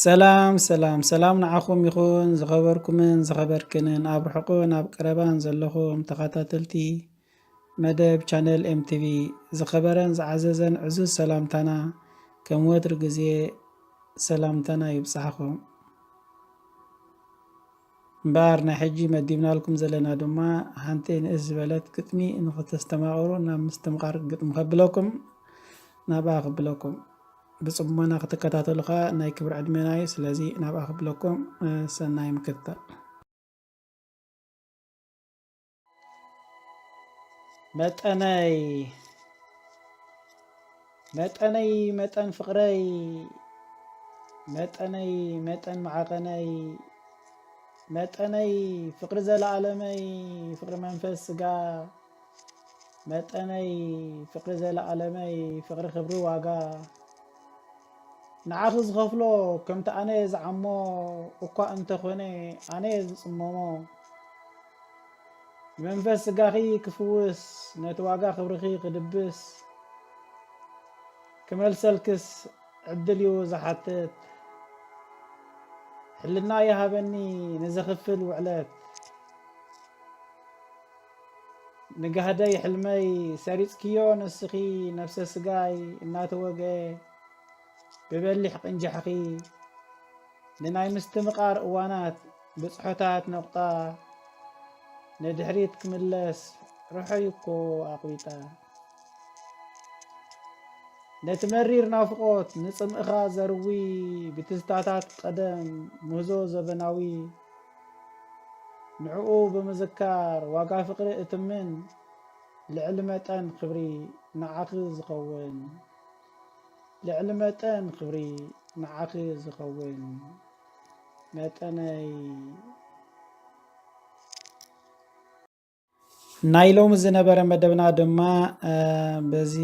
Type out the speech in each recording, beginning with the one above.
ሰላም ንዓኹም ይኹን ዝኸበርኩምን ዝኸበርክንን ኣብ ርሑቕን ኣብ ቀረባን ዘለኹም ተኸታተልቲ መደብ ቻነል ኤምቲቪ ዝኸበረን ዝዓዘዘን ዕዙዝ ሰላምታና ከም ወትሪ ግዜ ሰላምታና ይብፅሓኹም እምበር ናይ ሕጂ መዲብናልኩም ዘለና ድማ ሓንቲ ንእስ ዝበለት ግጥሚ ንኽተስተማቕሩ ናብ ምስትምቓር ግጥሚ ከብለኩም ናብኣ ክብለኩም ብጽሞና ክትከታተሉኻ ናይ ክብሪ ዕድሜና እዩ ስለዚ ናብኣ ክብለኩም ሰናይ ምክትታል መጠነይ መጠን ፍቕረይ መጠን መዓቐነይ መጠነይ ፍቕሪ ዘለዓለመይ ፍቕሪ መንፈስ ስጋ መጠነይ ፍቕሪ ዘለዓለመይ ፍቕሪ ክብሪ ዋጋ ንዓኺ ዝኸፍሎ ከምቲ ኣነ ዝዓሞ እኳ እንተኾነ ኣነ ዝጽመሞ መንፈስ ስጋኺ ክፍውስ ነቲ ዋጋ ክብርኺ ክድብስ ክመልሰልክስ ዕድል እዩ ዝሓትት ሕልና ይሃበኒ ንዘኽፍል ውዕለት ንጋህደይ ሕልመይ ሰሪጽክዮ ንስኺ ነፍሰ ስጋይ እናተወግአ ብበሊሕ ቅንጃሕኺ ንናይ ምስትምቓር እዋናት ብጽሖታት ነቑጣ ንድሕሪት ክምለስ ርሑይ እኮ ኣቝቢጣ ነቲ መሪር ናፍቖት ንጽምእኻ ዘርዊ ብትዝታታት ቀደም ምህዞ ዘበናዊ ንዕኡ ብምዝካር ዋጋ ፍቕሪ እትምን ልዕሊ መጠን ክብሪ ንዓኺ ዝኸውን ልዕሊ መጠን ክብሪ ንዓኺ ዝኸውን መጠነይ ናይ ሎሚ ዝነበረ መደብና ድማ በዚ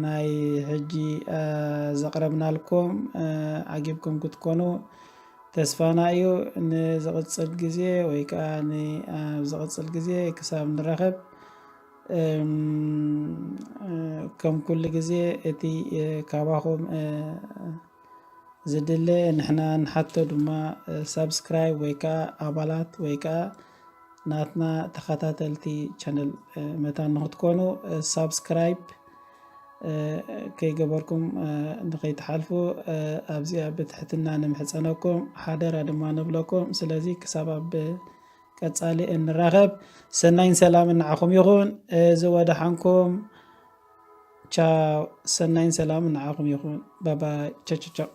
ናይ ሕጂ ዘቕረብናልኩም ዓጊብኩም ክትኮኑ ተስፋና እዩ ንዝቕጽል ግዜ ወይ ከዓ ንዝቕጽል ግዜ ክሳብ ንረኸብ ከም ኩሉ ግዜ እቲ ካባኹም ዝድለ ንሕና ንሓቶ ድማ ሰብስክራይብ ወይ ከዓ ኣባላት ወይ ከዓ ናትና ተኸታተልቲ ቻነል መታን ንኽትኮኑ ሰብስክራይብ ከይገበርኩም ንኸይተሓልፉ ኣብዚኣ ብትሕትና ንምሕፀነኩም ሓደራ ድማ ንብለኩም ስለዚ ክሳብ ኣብ ቀጻሊ እንራኸብ ሰናይን ሰላምን ንዓኹም ይኹን ዝወደሓንኩም ቻው ሰናይን ሰላምን ንዓኹም ይኹን ባባይ ቻው